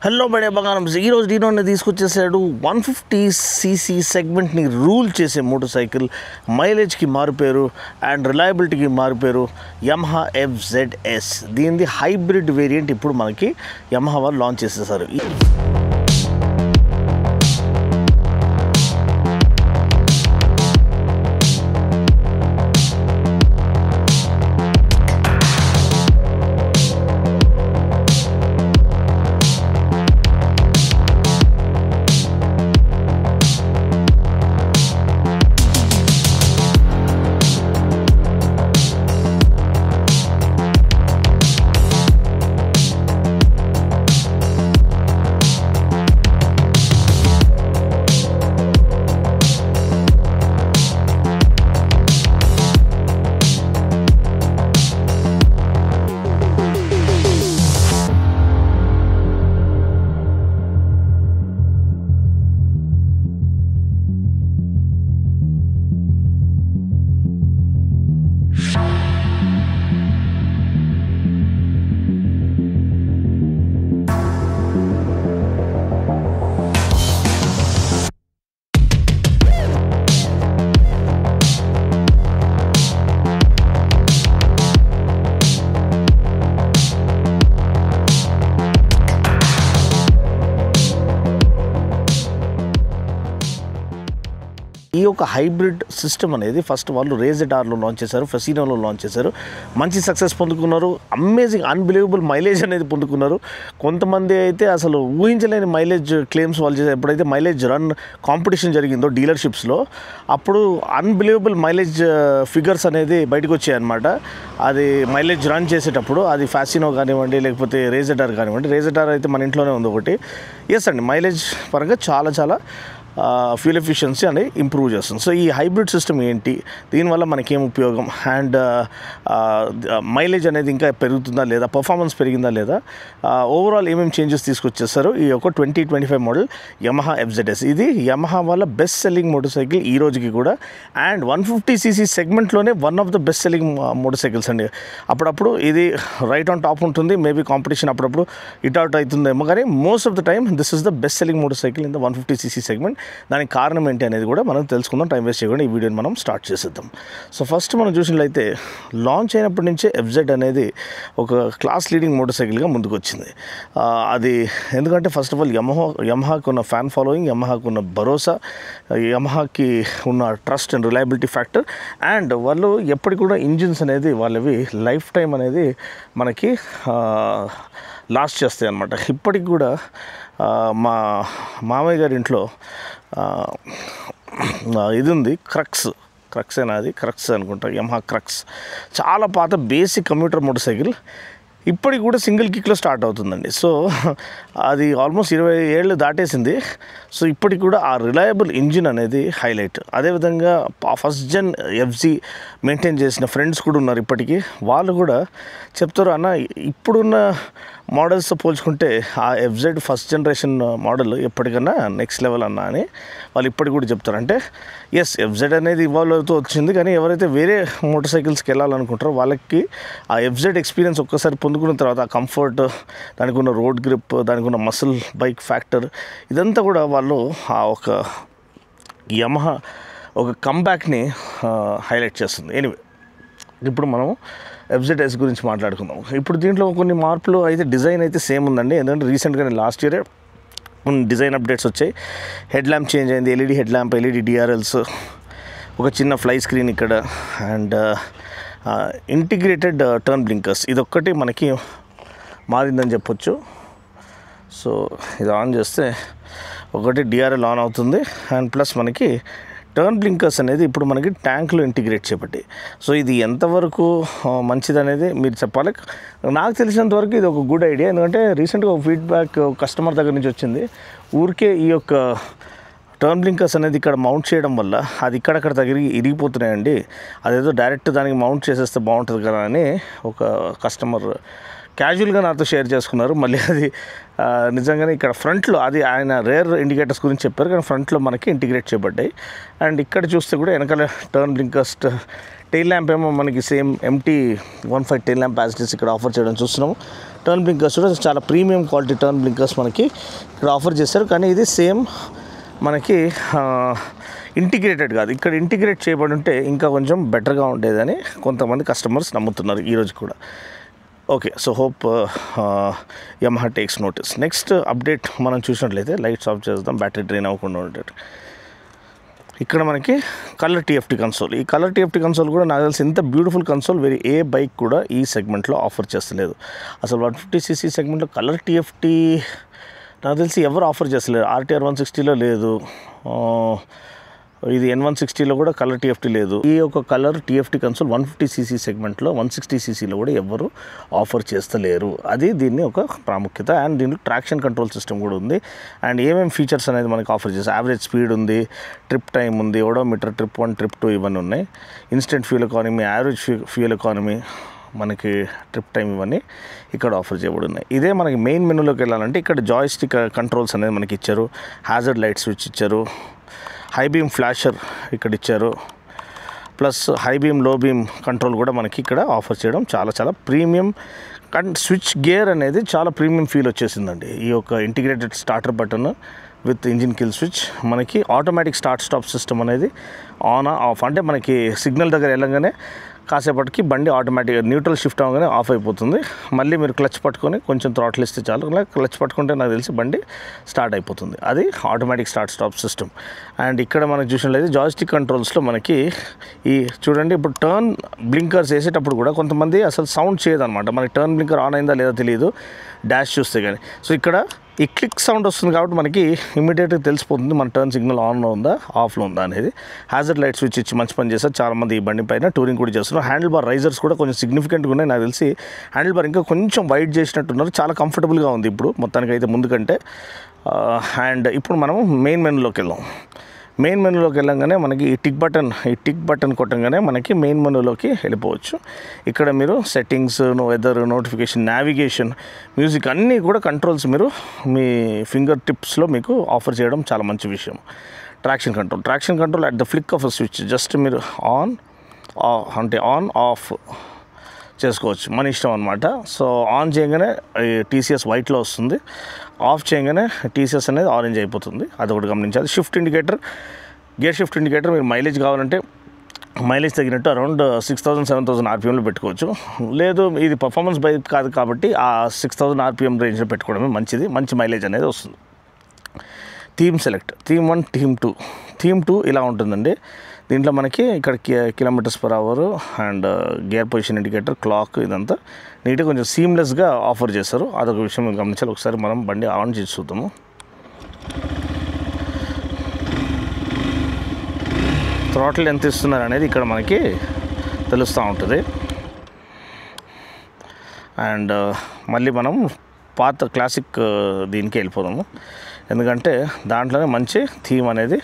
Hello బడే బంగారం ఈరోజు డీనోని తీసుకొచ్చేసాడు 150cc సెగ్మెంట్ని రూల్ చేసే మోటార్ సైకిల్, మైలేజ్కి మారుపేరు అండ్ రిలయబిలిటీకి మారుపేరు యమహా FZS. దీనిది హైబ్రిడ్ వేరియంట్ ఇప్పుడు మనకి యమహా వాళ్ళు లాంచ్ చేసేసారు. ఈ యొక్క హైబ్రిడ్ సిస్టమ్ అనేది ఫస్ట్ వాళ్ళు రేజెడార్లో లాంచ్ చేశారు, ఫెసినోలో లాంచ్ చేశారు. మంచి సక్సెస్ పొందుకున్నారు. అమేజింగ్ అన్బిలీవబుల్ మైలేజ్ అనేది పొందుకున్నారు. కొంతమంది అయితే అసలు ఊహించలేని మైలేజ్ క్లెయిమ్స్ వాళ్ళు చేశారు. ఎప్పుడైతే మైలేజ్ రన్ కాంపిటీషన్ జరిగిందో డీలర్షిప్స్లో, అప్పుడు అన్బిలీవబుల్ మైలేజ్ ఫిగర్స్ అనేది బయటకు వచ్చాయి అనమాట. అది మైలేజ్ రన్ చేసేటప్పుడు అది ఫాసినో కానివ్వండి, లేకపోతే రేజెడార్ కానివ్వండి. రేజెడార్ అయితే మన ఇంట్లోనే ఉంది ఒకటి. ఎస్ అండి, మైలేజ్ పరంగా చాలా ఫ్యూల్ ఎఫిషియన్సీ అనేది ఇంప్రూవ్ చేస్తుంది. సో ఈ హైబ్రిడ్ సిస్టమ్ ఏంటి, దీనివల్ల మనకేం ఉపయోగం, అండ్ మైలేజ్ అనేది ఇంకా పెరుగుతుందా లేదా, పర్ఫార్మెన్స్ పెరిగిందా లేదా, ఓవరాల్ ఏమేమి చేంజెస్ తీసుకొచ్చేస్తారు ఈ యొక్క 2025 మోడల్ యమహా FZS. ఇది యమహా వాళ్ళ బెస్ట్ సెల్లింగ్ మోటార్ సైకిల్ ఈ రోజుకి కూడా, అండ్ 150cc సెగ్మెంట్లోనే one of the best selling motorcycles అండి. అప్పుడప్పుడు ఇది రైట్ ఆన్ టాప్ ఉంటుంది, మేబీ కాంపిటీషన్ అప్పుడప్పుడు ఇట్ అవుట్ అవుతుందేమో, కానీ most of the time this is the best selling motorcycle in the 150cc segment. దానికి కారణం ఏంటి అనేది కూడా మనం తెలుసుకుందాం. టైం వేస్ట్ చేయకుండా ఈ వీడియోని మనం స్టార్ట్ చేసేద్దాం. సో ఫస్ట్ మనం చూసినట్లయితే లాంచ్ అయినప్పటి నుంచే FZ అనేది ఒక క్లాస్ లీడింగ్ మోటార్ సైకిల్గా ముందుకు వచ్చింది. అది ఎందుకంటే ఫస్ట్ ఆఫ్ ఆల్ యమహాకు ఉన్న ఫ్యాన్ ఫాలోయింగ్, యమహాకు ఉన్న భరోసా, యమహాకి ఉన్న trust and reliability factor, and వాళ్ళు ఎప్పటికి కూడా ఇంజిన్స్ అనేది వాళ్ళవి లైఫ్ టైం అనేది మనకి లాస్ట్ చేస్తాయి అన్నమాట. ఇప్పటికి కూడా మా మామయ్య గారి ఇంట్లో ఇది ఉంది, క్రక్స్ అది క్రక్స్ అనుకుంటా, యమహా క్రక్స్. చాలా పాత బేసిక్ కమ్యూటర్ మోటార్ సైకిల్, ఇప్పటికి కూడా సింగిల్ కిక్లో స్టార్ట్ అవుతుందండి. సో అది ఆల్మోస్ట్ 20 ఏళ్ళు దాటేసింది. సో ఇప్పటికి కూడా ఆ రిలయబుల్ ఇంజిన్ అనేది హైలైట్. అదేవిధంగా ఫస్ట్ జన్ FZ మెయింటైన్ చేసిన ఫ్రెండ్స్ కూడా ఉన్నారు ఇప్పటికీ. వాళ్ళు కూడా చెప్తారు, అన్న ఇప్పుడున్న మోడల్స్తో పోల్చుకుంటే ఆ FZ ఫస్ట్ జనరేషన్ మోడల్ ఎప్పటికన్నా నెక్స్ట్ లెవెల్ అన్నా అని వాళ్ళు ఇప్పటికి కూడా చెప్తారు. అంటే ఎస్, FZ అనేది ఇవాల్వ్ అవుతూ వచ్చింది, కానీ ఎవరైతే వేరే మోటార్ సైకిల్స్కి వెళ్ళాలనుకుంటారో వాళ్ళకి ఆ FZ ఎక్స్పీరియన్స్ ఒక్కసారి పొందుకున్న తర్వాత ఆ కంఫర్ట్, దానికి ఉన్న రోడ్ గ్రిప్, దానికి ఉన్న మసిల్ బైక్ ఫ్యాక్టర్, ఇదంతా కూడా వాళ్ళు ఆ ఒక యమహా ఒక కంబ్యాక్ని హైలైట్ చేస్తుంది. ఎనీవే, ఇప్పుడు మనం FZS గురించి మాట్లాడుకుందాం. ఇప్పుడు దీంట్లో కొన్ని మార్పులు అయితే, డిజైన్ అయితే సేమ్ ఉందండి. ఎందుకంటే రీసెంట్గానే లాస్ట్ ఇయరే కొన్ని డిజైన్ అప్డేట్స్ వచ్చాయి. హెడ్ ల్యాంప్ చేంజ్ అయింది, LED head lamp, LED DRLs, ఒక చిన్న ఫ్లై స్క్రీన్ ఇక్కడ, అండ్ ఇంటిగ్రేటెడ్ టర్న్ బ్లింకర్స్, ఇదొక్కటి మనకి మారిందని చెప్పొచ్చు. సో ఇది ఆన్ చేస్తే ఒకటి DRL ఆన్ అవుతుంది, అండ్ ప్లస్ మనకి టర్న్ బ్లింకర్స్ అనేది ఇప్పుడు మనకి ట్యాంక్లో ఇంటిగ్రేట్ చేపట్టి. సో ఇది ఎంతవరకు మంచిది అనేది మీరు చెప్పాలి. నాకు తెలిసినంతవరకు ఇది ఒక గుడ్ ఐడియా. ఎందుకంటే రీసెంట్గా ఒక ఫీడ్బ్యాక్ కస్టమర్ దగ్గర నుంచి వచ్చింది. ఊరికే ఈ యొక్క టర్న్ బ్లింకర్స్ అనేది ఇక్కడ మౌంట్ చేయడం వల్ల అది ఇక్కడక్కడ ఇరిగిపోతున్నాయండి, అదేదో డైరెక్ట్ దానికి మౌంట్ చేసేస్తే బాగుంటుంది కదా అని ఒక కస్టమర్ క్యాజువల్గా నాతో షేర్ చేసుకున్నారు. మళ్ళీ అది నిజంగానే ఇక్కడ ఫ్రంట్లో అది ఆయన రేర్ ఇండికేటర్స్ గురించి చెప్పారు, కానీ ఫ్రంట్లో మనకి ఇంటిగ్రేట్ చేయబడ్డాయి. అండ్ ఇక్కడ చూస్తే కూడా వెనకాల టర్న్ బ్లింకర్స్ టెయిల్ ల్యాంప్ ఏమో మనకి same MT 15 tail lamp as it is ఇక్కడ ఆఫర్ చేయడం చూస్తున్నాము. టర్న్ బ్లింకర్స్ కూడా చాలా ప్రీమియం క్వాలిటీ టర్న్ బ్లింకర్స్ మనకి ఇక్కడ ఆఫర్ చేశారు. కానీ ఇది సేమ్ మనకి ఇంటిగ్రేటెడ్ కాదు. ఇక్కడ ఇంటిగ్రేట్ చేయబడి ఉంటే ఇంకా కొంచెం బెటర్గా ఉండేదని కొంతమంది కస్టమర్స్ నమ్ముతున్నారు ఈరోజు కూడా. Okay, so hope Yamaha takes notice. Next update మనం చూసినట్లయితే లైట్స్ ఆఫ్ చేద్దాం, బ్యాటరీ డ్రైన్ అవ్వకుండా ఉండేది. ఇక్కడ మనకి కలర్ TFT కన్సోల్. ఈ కలర్ TFT కన్సోల్ కూడా నాకు తెలిసి ఇంత బ్యూటిఫుల్ కన్సోల్ వేరే ఏ బైక్ కూడా ఈ సెగ్మెంట్లో ఆఫర్ చేస్తలేదు. అసలు 150cc సెగ్మెంట్లో కలర్ TFT నాకు తెలిసి ఎవరు ఆఫర్ చేస్తలేరు. RTR 160లో లేదు, ఇది N160లో కూడా కలర్ TFT లేదు. ఈ యొక్క కలర్ TFT కన్సోల్ 150cc సెగ్మెంట్లో 160ccలో కూడా ఎవరు ఆఫర్ చేస్తలేరు. అది దీన్ని ఒక ప్రాముఖ్యత. అండ్ దీంట్లో ట్రాక్షన్ కంట్రోల్ సిస్టమ్ కూడా ఉంది. అండ్ ఏమేమి ఫీచర్స్ అనేది మనకి ఆఫర్ చేస్తారు, యావరేజ్ స్పీడ్ ఉంది, ట్రిప్ టైం ఉంది, ఓడోమీటర్ ట్రిప్ 1 ట్రిప్ 2 ఇవన్నీ ఉన్నాయి. Instant fuel economy, average fuel economy, మనకి ట్రిప్ టైం ఇవన్నీ ఇక్కడ ఆఫర్ చేయబడి ఉన్నాయి. ఇదే మనకి మెయిన్ మెనూలోకి వెళ్ళాలంటే ఇక్కడ జాయ్స్టిక్ కంట్రోల్స్ అనేది మనకి ఇచ్చారు, హ్యాజర్డ్ లైట్ స్విచ్ ఇచ్చారు, హై బీమ్ ఫ్లాషర్ ఇక్కడ ఇచ్చారు, ప్లస్ హై బీమ్ లో బీమ్ కంట్రోల్ కూడా మనకి ఇక్కడ ఆఫర్ చేయడం చాలా ప్రీమియం. అండ్ స్విచ్ గేర్ అనేది చాలా ప్రీమియం ఫీల్ వచ్చేసిందండి. ఈ యొక్క integrated starter button with engine kill switch, మనకి ఆటోమేటిక్ స్టార్ట్ స్టాప్ సిస్టమ్ అనేది ఆన్ ఆఫ్, అంటే మనకి సిగ్నల్ దగ్గర వెళ్ళగానే కాసేపటికి బండి ఆటోమేటిక్గా న్యూట్రల్ షిఫ్ట్ అవ్వగానే ఆఫ్ అయిపోతుంది. మళ్ళీ మీరు క్లచ్ పట్టుకొని కొంచెం థ్రాటిల్ ఇస్తే చాలు, క్లచ్ పట్టుకుంటే నాకు తెలిసి బండి స్టార్ట్ అయిపోతుంది. అది automatic start stop system. And ఇక్కడ మనకు చూసినట్లయితే జాయ్స్టిక్ కంట్రోల్స్లో మనకి ఈ చూడండి, ఇప్పుడు టర్న్ బ్లింకర్స్ వేసేటప్పుడు కూడా కొంతమంది అసలు సౌండ్ చేయదన్నమాట. మనకి టర్న్ బ్లింకర్ ఆన్ అయిందా లేదా తెలియదు డాష్ చూస్తే కానీ. సో ఇక్కడ ఈ క్లిక్ సౌండ్ వస్తుంది కాబట్టి మనకి ఇమీడియట్గా తెలిసిపోతుంది మన టర్న్ సిగ్నల్ ఆన్లో ఉందా ఆఫ్లో ఉందా అనేది. హ్యాజర్డ్ లైట్ స్విచ్ ఇచ్చి మంచి పని చేస్తారు చాలామంది ఈ బండి పైన టూరింగ్ కూడా చేస్తున్నారు. హ్యాండిల్ బార్ రైజర్స్ కూడా కొంచెం సిగ్నిఫికెంట్గా ఉన్నాయి. నాకు తెలిసి హ్యాండిల్ బార్ ఇంకా కొంచెం వైడ్ చేసినట్టున్నారు, చాలా కంఫర్టబుల్గా ఉంది ఇప్పుడు మొత్తానికైతే ముందు కంటే. అండ్ ఇప్పుడు మనం మెయిన్ మెనూలోకి వెళ్దాం. మెయిన్ మెనూలోకి వెళ్ళంగానే మనకి ఈ టిక్ బటన్ కొట్టంగానే మనకి మెయిన్ మెనూలోకి వెళ్ళిపోవచ్చు. ఇక్కడ మీరు settings, weather, notification, navigation, music అన్నీ కూడా కంట్రోల్స్ మీరు మీ ఫింగర్ టిప్స్లో మీకు ఆఫర్ చేయడం చాలా మంచి విషయం. Traction control at the flick of a switch, just మీరు ఆన్ ఆఫ్ చేసుకోవచ్చు, మన ఇష్టం అనమాట. సో ఆన్ చేయగానే TCS వైట్లో వస్తుంది, ఆఫ్ చేయగానే TCS అనేది ఆరెంజ్ అయిపోతుంది. అదొకటి గమనించాలి. Shift indicator, gear shift indicator మీరు మైలేజ్ కావాలంటే మైలేజ్ తగినట్టు అరౌండ్ 6000-7000 RPMలో పెట్టుకోవచ్చు. లేదు ఇది పర్ఫార్మెన్స్ బైక్ కాదు కాబట్టి ఆ 6000 RPM రేంజ్లో పెట్టుకోవడమే మంచిది, మంచి మైలేజ్ అనేది వస్తుంది. థీమ్ సెలెక్ట్, థీమ్ 1, థీమ్ 2 ఇలా ఉంటుందండి. దీంట్లో మనకి ఇక్కడ km/h and gear position indicator, clock, ఇదంతా నీట్గా కొంచెం సీమ్లెస్గా ఆఫర్ చేస్తారు. అదొక విషయం గమనించాలి. ఒకసారి మనం బండి ఆన్ చేసి చూద్దాము. థ్రాటిల్ ఎంత ఇస్తున్నారు అనేది ఇక్కడ మనకి తెలుస్తూ ఉంటుంది. అండ్ మళ్ళీ మనం పాత క్లాసిక్ దీనికి వెళ్ళిపోదాము, ఎందుకంటే దాంట్లోనే మంచి థీమ్ అనేది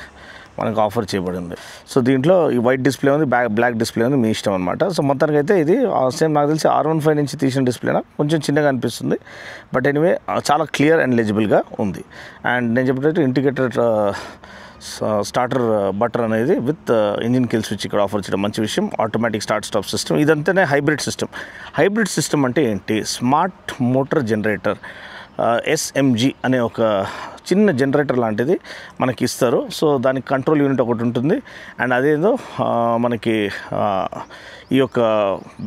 మనకు ఆఫర్ చేయబడింది. సో దీంట్లో ఈ వైట్ డిస్ప్లే ఉంది, బ్లాక్ డిస్ప్లే ఉంది, మీ ఇష్టం అనమాట. సో మొత్తానికి అయితే ఇది సేమ్ నాకు తెలిసి R15 నుంచి తీసిన డిస్ప్లేనా, కొంచెం చిన్నగా అనిపిస్తుంది, బట్ ఎనీవే చాలా క్లియర్ అండ్ లెజిబుల్గా ఉంది. అండ్ నేను చెప్పినట్టు ఇంటిగ్రేటెడ్ స్టార్టర్ బటన్ అనేది విత్ ఇంజిన్ కిల్ స్విచ్ ఇక్కడ ఆఫర్ చేయడం మంచి విషయం. ఆటోమేటిక్ స్టార్ట్ స్టాప్ సిస్టమ్, ఇదంతానే హైబ్రిడ్ సిస్టమ్ అంటే ఏంటి, స్మార్ట్ మోటార్ జనరేటర్ SMG అనే ఒక చిన్న జనరేటర్ లాంటిది మనకి ఇస్తారు. సో దానికి కంట్రోల్ యూనిట్ ఒకటి ఉంటుంది. అండ్ అదేదో మనకి ఈ యొక్క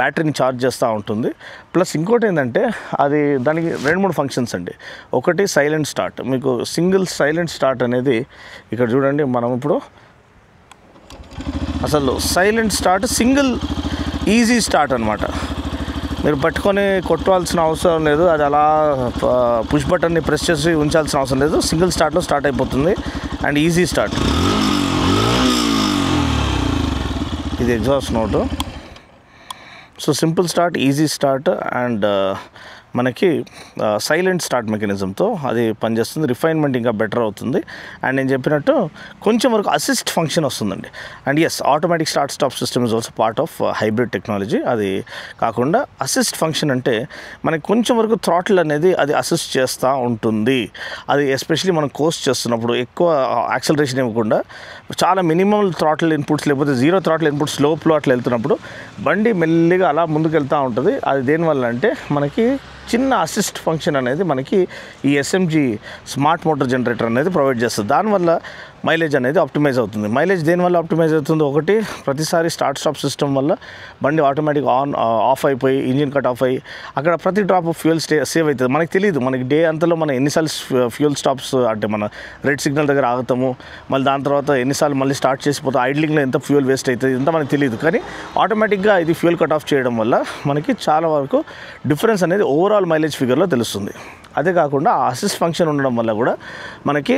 బ్యాటరీని ఛార్జ్ చేస్తూ ఉంటుంది. ప్లస్ ఇంకోటి ఏంటంటే అది దానికి 2-3 ఫంక్షన్స్ అండి. ఒకటి సైలెంట్ స్టార్ట్, మీకు సింగిల్ సైలెంట్ స్టార్ట్ అనేది ఇక్కడ చూడండి. మనం ఇప్పుడు అసలు silent start, single easy start అనమాట. మీరు పట్టుకొని కొట్టాల్సిన అవసరం లేదు, అది అలా పుష్ బటన్ని ప్రెస్ చేసి ఉంచాల్సిన అవసరం లేదు. సింగిల్ స్టార్ట్లో స్టార్ట్ అయిపోతుంది. అండ్ ఈజీ స్టార్ట్, ఇది exhaust note. So simple start, easy start, and మనకి సైలెంట్ స్టార్ట్ మెకానిజంతో అది పనిచేస్తుంది. రిఫైన్మెంట్ ఇంకా బెటర్ అవుతుంది. అండ్ నేను చెప్పినట్టు కొంచెం వరకు అసిస్ట్ ఫంక్షన్ వస్తుందండి. And yes, automatic start stop system is also part of hybrid technology. అది కాకుండా అసిస్ట్ ఫంక్షన్ అంటే మనకి కొంచెం వరకు థ్రాటిల్ అనేది అది అసిస్ట్ చేస్తూ ఉంటుంది. అది ఎస్పెషలీ మనం కోస్ట్ చేస్తున్నప్పుడు ఎక్కువ యాక్సలరేషన్ ఇవ్వకుండా చాలా మినిమల్ థ్రాటిల్ ఇన్పుట్స్ లేకపోతే జీరో థ్రాటిల్ ఇన్పుట్స్ స్లోప్లో అట్లా వెళ్తున్నప్పుడు బండి మెల్లిగా అలా ముందుకు వెళ్తూ ఉంటుంది. అది దేనివల్ల అంటే మనకి చిన్న అసిస్ట్ ఫంక్షన్ అనేది మనకి ఈ ఎస్ఎంజీ స్మార్ట్ మోటార్ జనరేటర్ అనేది ప్రొవైడ్ చేస్తుంది. దానివల్ల మైలేజ్ అనేది ఆప్టిమైజ్ అవుతుంది. మైలేజ్ దేనివల్ల ఆప్టిమైజ్ అవుతుంది? ఒకటి, ప్రతిసారి స్టార్ట్ స్టాప్ సిస్టమ్ వల్ల బండి ఆటోమేటిక్ ఆఫ్ అయిపోయి ఇంజిన్ కట్ ఆఫ్ అయ్యి అక్కడ ప్రతి డ్రాప్ ఆఫ్ ఫ్యూయల్ సేవ్ అవుతుంది. మనకి తెలియదు, మనకి డే అంతలో మనం ఎన్నిసార్లు ఫ్యూయల్ స్టాప్స్ అంటే మన రెడ్ సిగ్నల్ దగ్గర ఆగుతాము, మళ్ళీ దాని తర్వాత ఎన్నిసార్లు మళ్ళీ స్టార్ట్ చేసిపోతాం, ఐడ్లింగ్లో ఎంత ఫ్యూయల్ వేస్ట్ అవుతుంది ఇంత మనకు తెలియదు. కానీ ఆటోమేటిక్గా ఇది ఫ్యూయల్ కట్ ఆఫ్ చేయడం వల్ల మనకి చాలా వరకు డిఫరెన్స్ అనేది ఓవరాల్ మైలేజ్ ఫిగర్లో తెలుస్తుంది. అదే కాకుండా ఆ అసిస్ట్ ఫంక్షన్ ఉండడం వల్ల కూడా మనకి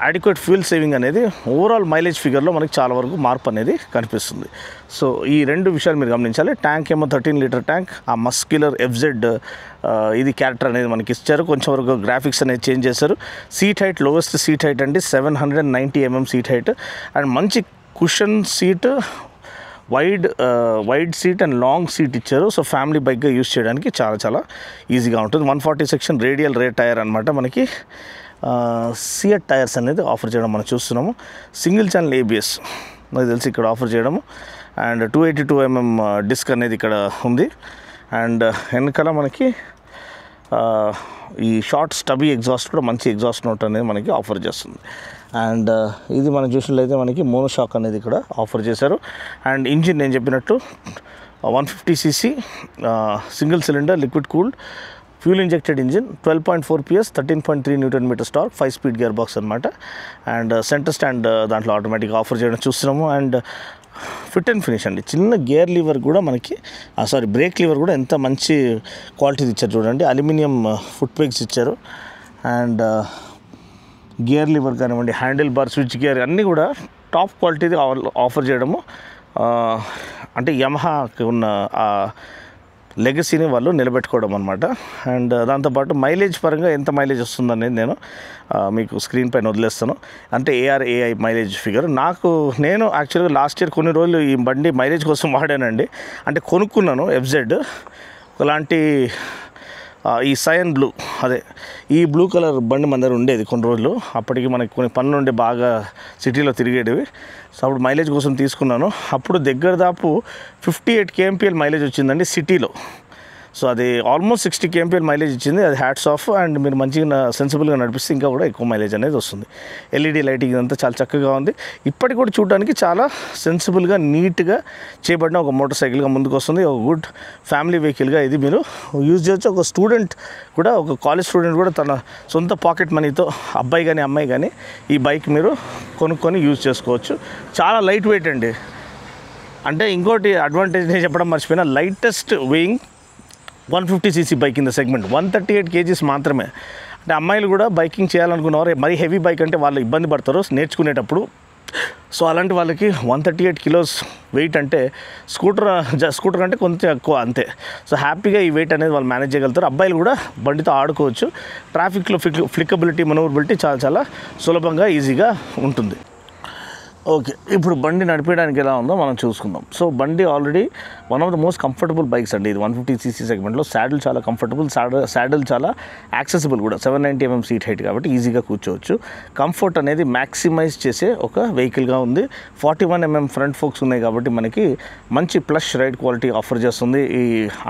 అడిక్వేట్ ఫ్యూయల్ సేవింగ్ అనేది ఓవరాల్ మైలేజ్ ఫిగర్లో మనకి చాలా వరకు మార్పు అనేది కనిపిస్తుంది. సో ఈ రెండు విషయాలు మీరు గమనించాలి. ట్యాంక్ ఏమో 13 లీటర్ ట్యాంక్, ఆ మస్క్యులర్ ఎఫ్జెడ్ ఇది క్యారెక్టర్ అనేది మనకి ఇచ్చారు. కొంచెం వరకు గ్రాఫిక్స్ అనేది చేంజ్ చేశారు. Seat height, lowest seat height అండి 790 mm సీట్ హైట్. అండ్ మంచి cushion seat, wide seat and long seat ఇచ్చారు. సో ఫ్యామిలీ బైక్గా యూస్ చేయడానికి చాలా చాలా ఈజీగా ఉంటుంది. 140 సెక్షన్ రేడియల్ రేర్ టైర్ అనమాట. మనకి సియట్ టైర్స్ అనేది ఆఫర్ చేయడం మనం చూస్తున్నాము. సింగిల్ ఛానల్ ABS నాకు తెలిసి ఇక్కడ ఆఫర్ చేయడము. అండ్ 282 mm డిస్క్ అనేది ఇక్కడ ఉంది. అండ్ వెనకాల మనకి ఈ షార్ట్ స్టబీ ఎగ్జాస్ట్ కూడా మంచి ఎగ్జాస్ట్ నోట్ అనేది మనకి ఆఫర్ చేస్తుంది. అండ్ ఇది మనం చూసినట్లయితే మనకి మోనోషాక్ అనేది ఇక్కడ ఆఫర్ చేశారు. అండ్ ఇంజిన్ నేను చెప్పినట్టు 150cc single cylinder liquid cooled fuel injected engine, 12.4 PS, 13.3 Nm torque, 5-speed gear box అనమాట. అండ్ సెంటర్ స్టాండ్ దాంట్లో ఆటోమేటిక్గా ఆఫర్ చేయడం చూస్తున్నాము. అండ్ ఫిట్ అండ్ ఫినిష్ అండి. చిన్న గేర్ లివర్ కూడా మనకి బ్రేక్ లివర్ కూడా ఎంత మంచి క్వాలిటీ ఇచ్చారు చూడండి. అల్యూమినియం ఫుట్ పెగ్స్ ఇచ్చారు. అండ్ గేర్ లివర్ కానివ్వండి, హ్యాండిల్ బార్, స్విచ్ గేర్ అన్నీ కూడా టాప్ క్వాలిటీది ఆఫర్ చేయడము. అంటే యమహాకి ఉన్న లెగసీని వాళ్ళు నిలబెట్టుకోవడం అనమాట. అండ్ దాంతోపాటు మైలేజ్ పరంగా ఎంత మైలేజ్ వస్తుందనేది నేను మీకు స్క్రీన్ పైన వదిలేస్తాను. అంటే ARAI మైలేజ్ ఫిగర్ నేను యాక్చువల్గా లాస్ట్ ఇయర్ కొన్ని రోజులు ఈ బండి మైలేజ్ కోసం వాడానండి. అంటే కొనుక్కున్నాను FZ అలాంటి ఈ సయన్ బ్లూ, అదే ఈ బ్లూ కలర్ బండి మన దగ్గర ఉండేది కొన్ని రోజులు. అప్పటికి మనకి కొన్ని పనులు ఉండే బాగా సిటీలో తిరిగేటివి. సో అప్పుడు మైలేజ్ కోసం తీసుకున్నాను. అప్పుడు దగ్గర దాపు 58 kmpl మైలేజ్ వచ్చిందండి సిటీలో. సో అది ఆల్మోస్ట్ 60 kmpl మైలేజ్ ఇచ్చింది. అది హ్యాట్స్ ఆఫ్. అండ్ మీరు మంచిగా సెన్సిబుల్గా నడిపిస్తే ఇంకా కూడా ఎక్కువ మైలేజ్ అనేది వస్తుంది. LED లైటింగ్ ఇదంతా చాలా చక్కగా ఉంది. ఇప్పటికి కూడా చూడడానికి చాలా సెన్సిబుల్గా నీట్గా చేయబడిన ఒక మోటార్ సైకిల్గా ముందుకు వస్తుంది. ఒక గుడ్ ఫ్యామిలీ వెహికల్గా ఇది మీరు యూజ్ చేయొచ్చు. ఒక స్టూడెంట్ కూడా, ఒక కాలేజ్ స్టూడెంట్ కూడా తన సొంత పాకెట్ మనీతో అబ్బాయి కానీ అమ్మాయి కానీ ఈ బైక్ మీరు కొనుక్కొని యూజ్ చేసుకోవచ్చు. చాలా లైట్ వెయిట్ అండి. అంటే ఇంకోటి అడ్వాంటేజ్ నేను చెప్పడం మర్చిపోయినా, lightest weighing 150cc bike in the segment, 138 kgs మాత్రమే. అంటే అమ్మాయిలు కూడా బైకింగ్ చేయాలనుకున్నవారు, మరీ హెవీ బైక్ అంటే వాళ్ళు ఇబ్బంది పడతారు నేర్చుకునేటప్పుడు. సో అలాంటి వాళ్ళకి 138 kilos వెయిట్ అంటే స్కూటర్ అంటే కొంచెం ఎక్కువ అంతే. సో హ్యాపీగా ఈ వెయిట్ అనేది వాళ్ళు మేనేజ్ చేయగలుగుతారు. అబ్బాయిలు కూడా బండితో ఆడుకోవచ్చు. ట్రాఫిక్లో ఫ్లికబిలిటీ, మనోవరబిలిటీ చాలా చాలా సులభంగా ఈజీగా ఉంటుంది. ఓకే, ఇప్పుడు బండి నడిపేయడానికి ఎలా ఉందో మనం చూసుకుందాం. సో బండి already one of the most comfortable bikes అండి ఇది. 150cc సెగ్మెంట్లో సాడిల్ చాలా కంఫర్టబుల్, సాడిల్ చాలా యాక్సెసిబుల్ కూడా. 790 mm సీట్ హైట్ కాబట్టి ఈజీగా కూర్చోవచ్చు. కంఫర్ట్ అనేది మ్యాక్సిమైజ్ చేసే ఒక వెహికల్గా ఉంది. 41 mm ఫ్రంట్ ఫోక్స్ ఉన్నాయి కాబట్టి మనకి మంచి ప్లస్ రైడ్ క్వాలిటీ ఆఫర్ చేస్తుంది. ఈ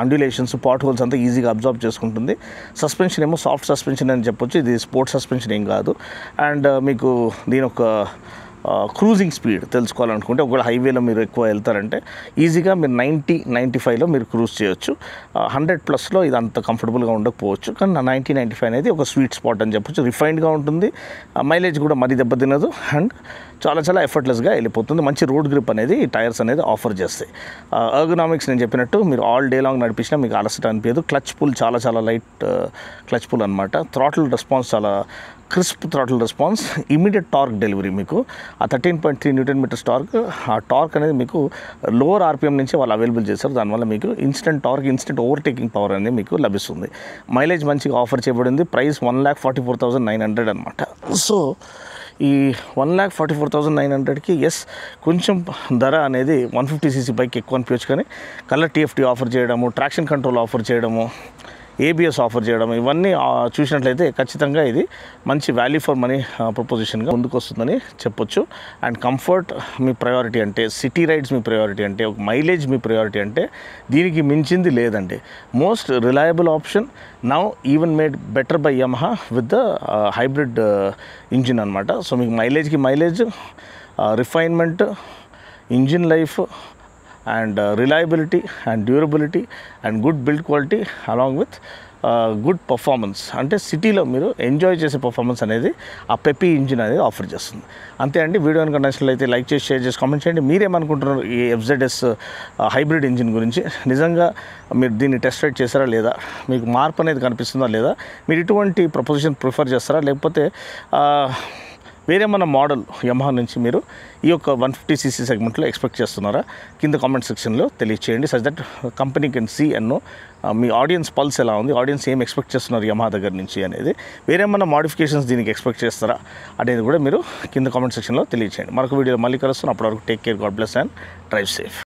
అండ్యులేషన్స్, పాట్ హోల్స్ అంతా ఈజీగా అబ్జర్వ్ చేసుకుంటుంది. సస్పెన్షన్ ఏమో సాఫ్ట్ సస్పెన్షన్ అని చెప్పొచ్చు. ఇది స్పోర్ట్స్ సస్పెన్షన్ ఏం కాదు. అండ్ మీకు దీని ఒక క్రూజింగ్ స్పీడ్ తెలుసుకోవాలనుకుంటే, ఒకవేళ హైవేలో మీరు ఎక్కువ వెళ్తారంటే ఈజీగా మీరు 90-95లో మీరు క్రూజ్ చేయొచ్చు. 100+లో ఇది అంత కంఫర్టబుల్గా ఉండకపోవచ్చు, కానీ 90-95 అనేది ఒక స్వీట్ స్పాట్ అని చెప్పొచ్చు. రిఫైన్డ్గా ఉంటుంది, మైలేజ్ కూడా మరీ దెబ్బతినదు, అండ్ చాలా చాలా ఎఫర్ట్లెస్గా వెళ్ళిపోతుంది. మంచి రోడ్ గ్రిప్ అనేది ఈ టైర్స్ అనేది ఆఫర్ చేస్తాయి. ఎర్గనామిక్స్ నేను చెప్పినట్టు మీరు ఆల్ డే లాంగ్ నడిపించినా మీకు అలసట అనిపించదు. క్లచ్ పుల్ చాలా చాలా లైట్ క్లచ్ పుల్ అనమాట. థ్రాటిల్ రెస్పాన్స్ చాలా crisp throttle response, immediate torque delivery మీకు ఆ 13.3 న్యూటన్ మీటర్స్ టార్క్, ఆ టార్క్ అనేది మీకు లోవర్ ఆర్పిఎం నుంచి వాళ్ళు అవైలబుల్ చేస్తారు. దానివల్ల మీకు instant torque, instant overtaking power అనేది మీకు లభిస్తుంది. మైలేజ్ మంచిగా ఆఫర్ చేయబడింది. ప్రైస్ 1,44,900 అనమాట. సో ఈ 1,44,900కి ఎస్ కొంచెం ధర అనేది 150cc బైక్ ఎక్కువ అనిపించచ్చు, కానీ కలర్ టీఎఫ్టీ ఆఫర్ చేయడము, ట్రాక్షన్ కంట్రోల్ ఆఫర్ చేయడము, ఏబిఎస్ ఆఫర్ చేయడం, ఇవన్నీ చూసినట్లయితే ఖచ్చితంగా ఇది మంచి వాల్యూ ఫర్ మనీ ప్రపోజిషన్గా ముందుకు వస్తుందని చెప్పొచ్చు. అండ్ కంఫర్ట్ మీ ప్రయారిటీ అంటే, సిటీ రైడ్స్ మీ ప్రయారిటీ అంటే, ఒక మైలేజ్ మీ ప్రయారిటీ అంటే దీనికి మించింది లేదండి. Most reliable option now even made better by Yamaha with the hybrid engine అనమాట. సో మీకు మైలేజ్కి mileage, refinement, engine life and reliability and durability and good build quality along with good performance, అంటే సిటీలో మీరు ఎంజాయ్ చేసే performance అనేది ఆ Peppy engine అనేది ఆఫర్ చేస్తుంది. అంతే అండి. వీడియో కనుక నచ్చినట్లయితే లైక్ చేసి, షేర్ చేసి, కామెంట్ చేయండి. మీరేమనుకుంటున్నారు ఈ FZS హైబ్రిడ్ ఇంజిన్ గురించి? నిజంగా మీరు దీన్ని టెస్ట్ రైడ్ చేస్తారా లేదా? మీకు మార్పు అనేది కనిపిస్తుందా లేదా? మీరు ఇటువంటి ప్రపోజిషన్ ప్రిఫర్ చేస్తారా, లేకపోతే వేరే మన మోడల్ యమహా నుంచి మీరు ఈ యొక్క 150cc సెగ్మెంట్లో ఎక్స్పెక్ట్ చేస్తున్నారా? కింద కామెంట్ సెక్షన్లో తెలియచేయండి. Such that company can see and know మీ ఆడియన్స్ పల్స్ ఎలా ఉంది, ఆడియన్స్ ఏం ఎక్స్పెక్ట్ చేస్తున్నారు యమహా దగ్గర నుంచి అనేది. వేరేమన్నా మోడిఫికేషన్స్ దీనికి ఎక్స్పెక్ట్ చేస్తారా అనేది కూడా మీరు కింద కామెంట్ సెక్షన్లో తెలియచేయండి. మరొక వీడియోలో మళ్ళీ కలుస్తున్నాం. అప్పటివరకు take care, God bless and drive safe.